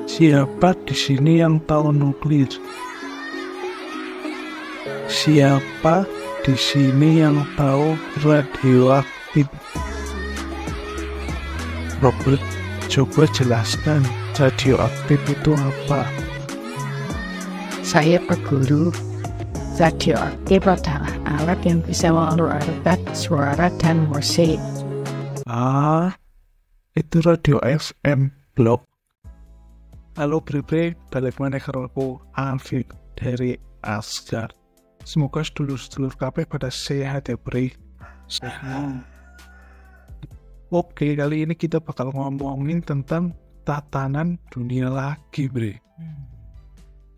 Siapa di sini yang tahu nuklir? Siapa di sini yang tahu radioaktif? Robert, coba jelaskan radioaktif itu apa? Saya Pak Guru. Radioaktif adalah alat yang bisa mengeluarkan suara dan musik. Itu radio FM blog. Halo Bre, balik mana karo aku Afif dari Asgard. Semoga sedulur-sedulur kabeh pada sehat ya Bre. Sehat. Oke, kali ini kita bakal ngomongin tentang tatanan dunia lagi Bre.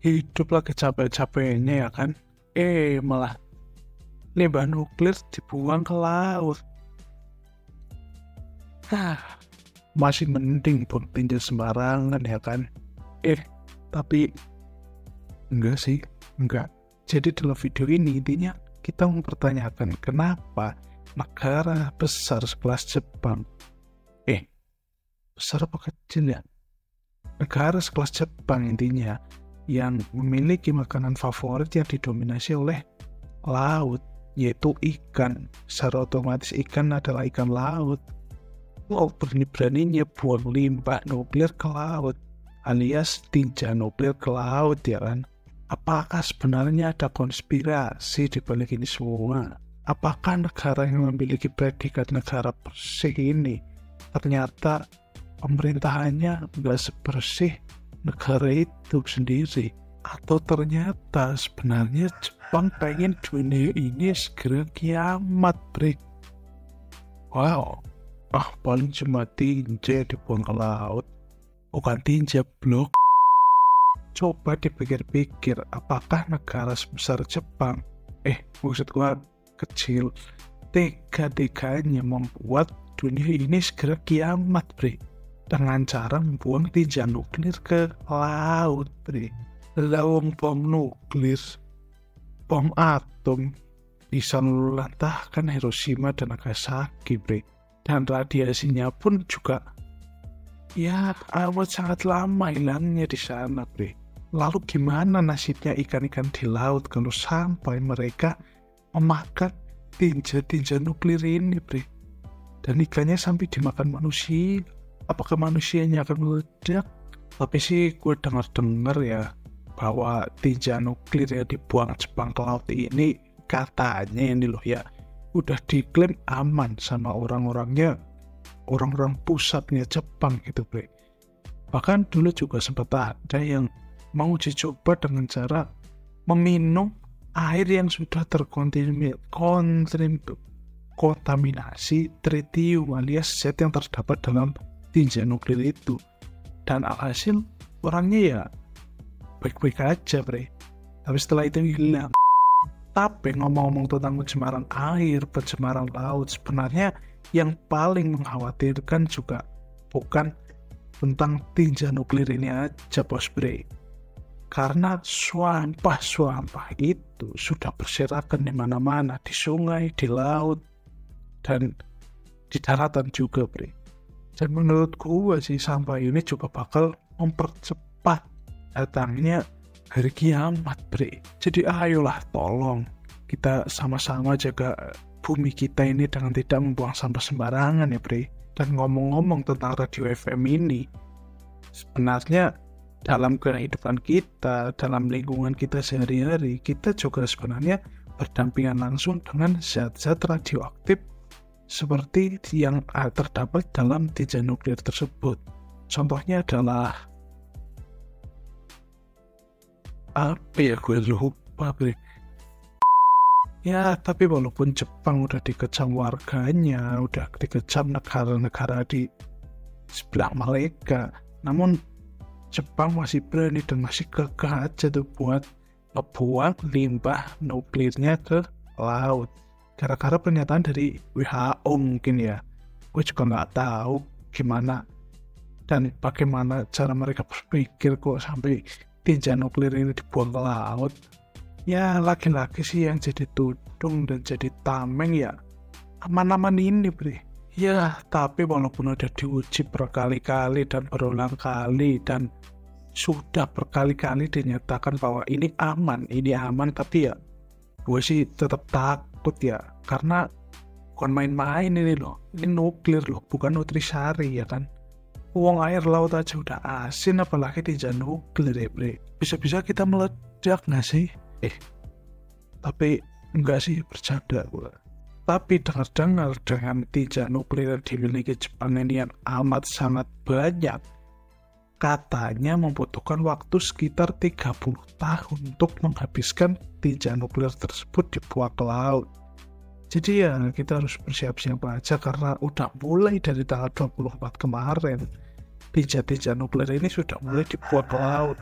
Hidup lagi capek-capeknya ya kan. Malah limbah nuklir dibuang ke laut. Masih mending buang tinja sembarangan ya kan. Tapi enggak. Jadi dalam video ini intinya kita mempertanyakan kenapa negara besar sekelas Jepang, besar apa kecil ya? Negara sekelas Jepang intinya yang memiliki makanan favorit yang didominasi oleh laut, yaitu ikan. Secara otomatis ikan adalah ikan laut. Berani-beraninya buang limbah nuklir ke laut, alias tinja nuklir ke laut ya kan. Apakah sebenarnya ada konspirasi di balik ini semua? Apakah negara yang memiliki predikat negara bersih ini ternyata pemerintahannya nggak sebersih negara itu sendiri? Atau ternyata sebenarnya Jepang pengen dunia ini segera kiamat, Bre? Wow, paling cuma tinja dibuang ke laut, bukan tinja blok. Coba dipikir-pikir, apakah negara sebesar Jepang, maksud gua kecil, tega-teganya membuat dunia ini segera kiamat, Bre, dengan cara membuang tinja nuklir ke laut, Bre. Lawang bom nuklir, bom atom bisa meluluhlantahkan Hiroshima dan Nagasaki, Bre. Dan radiasinya pun juga amat sangat lama hilangnya di sana, Bre. Lalu gimana nasibnya ikan-ikan di laut kalau sampai mereka memakan tinja-tinja nuklir ini, Bre? Dan ikannya sampai dimakan manusia. Apakah manusianya akan meledak? Tapi sih gue dengar ya bahwa tinja nuklir yang dibuang Jepang ke laut ini katanya ini loh ya udah diklaim aman sama orang-orang pusatnya Jepang gitu, Bre. Bahkan dulu juga sempat ada yang mau dicoba dengan cara meminum air yang sudah terkontaminasi tritium alias zat yang terdapat dalam tinja nuklir itu. Dan alhasil orangnya ya baik-baik aja, Bre. Tapi setelah itu hilang. Tapi ngomong-ngomong tentang pencemaran air, pencemaran laut, sebenarnya yang paling mengkhawatirkan juga bukan tentang tinja nuklir ini aja, Bos, Bre. Karena sampah itu sudah berserakan di mana-mana, di sungai, di laut, dan di daratan juga, Bre. Dan menurut gua sih sampah ini juga bakal mempercepat datangnya hari kiamat, Bre. Jadi ayolah tolong kita sama-sama jaga bumi kita ini dengan tidak membuang sampah sembarangan ya, Bre. Dan ngomong-ngomong tentang radio FM ini, sebenarnya dalam kehidupan kita, dalam lingkungan kita sehari-hari, kita juga sebenarnya berdampingan langsung dengan zat-zat radioaktif seperti yang terdapat dalam tinja nuklir tersebut. Contohnya adalah gue lupa, Bre. Tapi walaupun Jepang udah dikecam warganya, udah dikecam negara-negara di sebelah mereka, namun Jepang masih berani dan masih kekeh aja tuh buat ngebuang limbah nuklirnya ke laut. Gara-gara pernyataan dari WHO mungkin ya. Gue juga nggak tahu gimana dan bagaimana cara mereka berpikir kok sampai tinja nuklir ini dibuang ke laut. Ya laki-laki sih yang jadi tudung dan jadi tameng ya aman-aman ini, Bre. Ya tapi walaupun udah diuji berkali-kali dan berulang kali dan sudah berkali-kali dinyatakan bahwa ini aman, tapi ya gue sih tetap takut ya, karena bukan main-main ini loh, ini nuklir loh, bukan nutrisari ya kan. Uang air laut aja udah asin, apalagi tinja nuklir ya bre. Bisa-bisa kita meledak nggak sih? Tapi enggak sih, bercanda gue. Tapi dengar-dengar dengan tinja nuklir yang dimiliki Jepang ini yang amat sangat banyak, katanya membutuhkan waktu sekitar 30 tahun untuk menghabiskan tinja nuklir tersebut dibuang ke laut. Jadi ya kita harus bersiap-siap aja, karena udah mulai dari tanggal 24 kemarin tinja nuklir ini sudah mulai dibuang ke laut.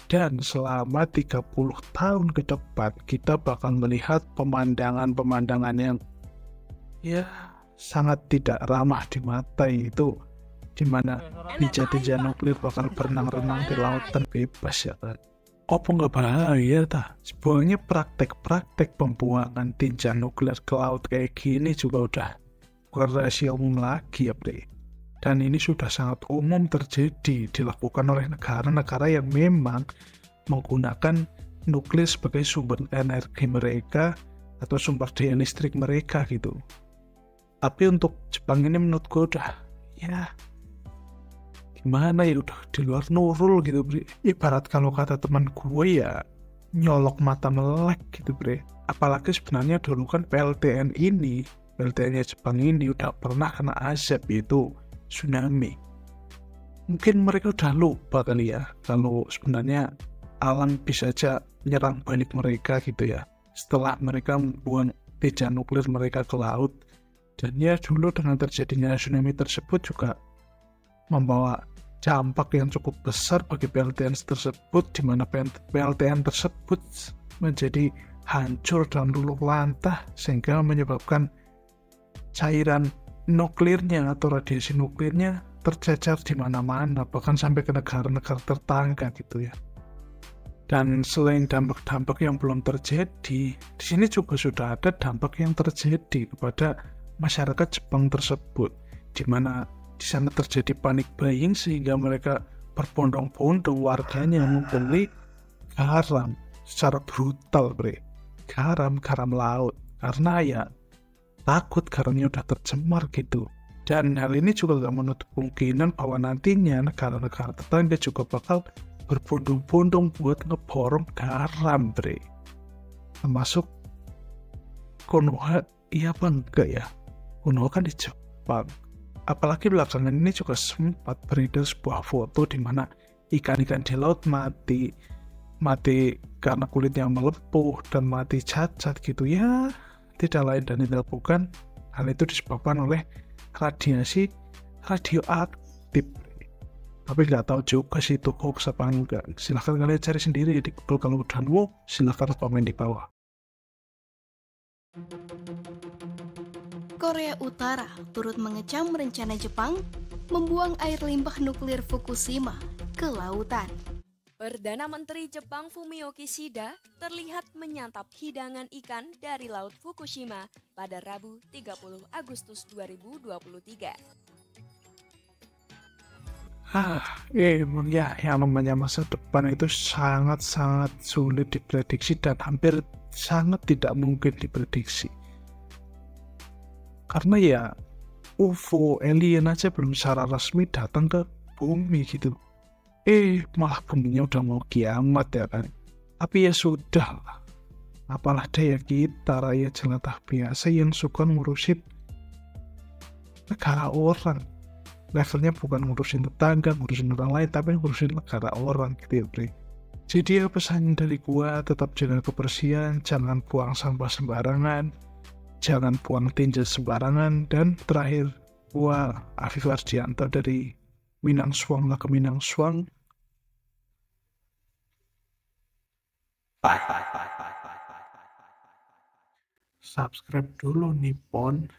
Dan selama 30 tahun ke depan kita bakal melihat pemandangan yang ya sangat tidak ramah di mata, itu dimana tinja nuklir bakal berenang-renang di lautan bebas ya kan. Apa nggak bahaya tah? Sebenarnya praktek pembuangan tinja nuklir ke laut kayak gini juga udah bukan rahasia umum lagi ya bre. Dan ini sudah sangat umum terjadi, dilakukan oleh negara-negara yang memang menggunakan nuklir sebagai sumber energi mereka atau sumber daya listrik mereka gitu. Tapi untuk Jepang ini menurut gue udah ya gimana ya, udah di luar nurul gitu bre. Ibarat kalau kata teman gue ya nyolok mata melek gitu bre. Apalagi sebenarnya dulu kan PLTN-nya Jepang ini udah pernah kena azab, yaitu tsunami. Mungkin mereka udah lupa kali ya kalau sebenarnya alam bisa aja menyerang balik mereka gitu ya, setelah mereka membuang tinja nuklir mereka ke laut. Dan ya dulu dengan terjadinya tsunami tersebut juga membawa dampak yang cukup besar bagi PLTN tersebut, di mana PLTN tersebut menjadi hancur dan luluh lantah, sehingga menyebabkan cairan nuklirnya atau radiasi nuklirnya tercecer di mana-mana, bahkan sampai ke negara-negara tetangga gitu ya. Dan selain dampak-dampak yang belum terjadi, di sini juga sudah ada dampak yang terjadi kepada masyarakat Jepang tersebut, di mana di sana terjadi panic buying sehingga mereka berbondong-bondong warganya membeli garam secara brutal bre. Garam laut, karena ya takut garamnya udah tercemar gitu. Dan hal ini juga gak menutup kemungkinan bahwa nantinya negara-negara tetangga juga bakal berbondong-bondong buat ngeborong garam bre. Termasuk Konoha, iya apa enggak ya? Konoha kan di Jepang. Apalagi belakangan ini juga sempat beredar sebuah foto di mana ikan-ikan di laut mati karena kulitnya melepuh dan mati cacat gitu ya. Tidak lain dan tidak bukan, hal itu disebabkan oleh radiasi radioaktif. Tapi nggak tahu juga sih itu hoax apa enggak. Silahkan kalian cari sendiri di Google. Kalau udah nemu, silahkan komen di bawah. Korea Utara turut mengecam rencana Jepang membuang air limbah nuklir Fukushima ke lautan. Perdana Menteri Jepang Fumio Kishida terlihat menyantap hidangan ikan dari Laut Fukushima pada Rabu 30 Agustus 2023. Emang ya, yang namanya masa depan itu sangat-sangat sulit diprediksi dan hampir sangat tidak mungkin diprediksi. Karena ya UFO alien aja belum secara resmi datang ke bumi gitu. Malah buminya udah mau kiamat ya kan. Tapi ya sudah lah. Apalah daya kita rakyat jelantah biasa yang suka ngurusin negara orang. Levelnya bukan ngurusin tetangga, ngurusin orang lain, tapi ngurusin negara orang gitu ya bre. Jadi ya pesan dari gua, tetap jaga kebersihan, jangan buang sampah sembarangan, jangan buang tinja sembarangan. Dan terakhir, gua Afif Ardianto dari Minang Suang lah ke Minang Suang. Subscribe dulu nih Pon.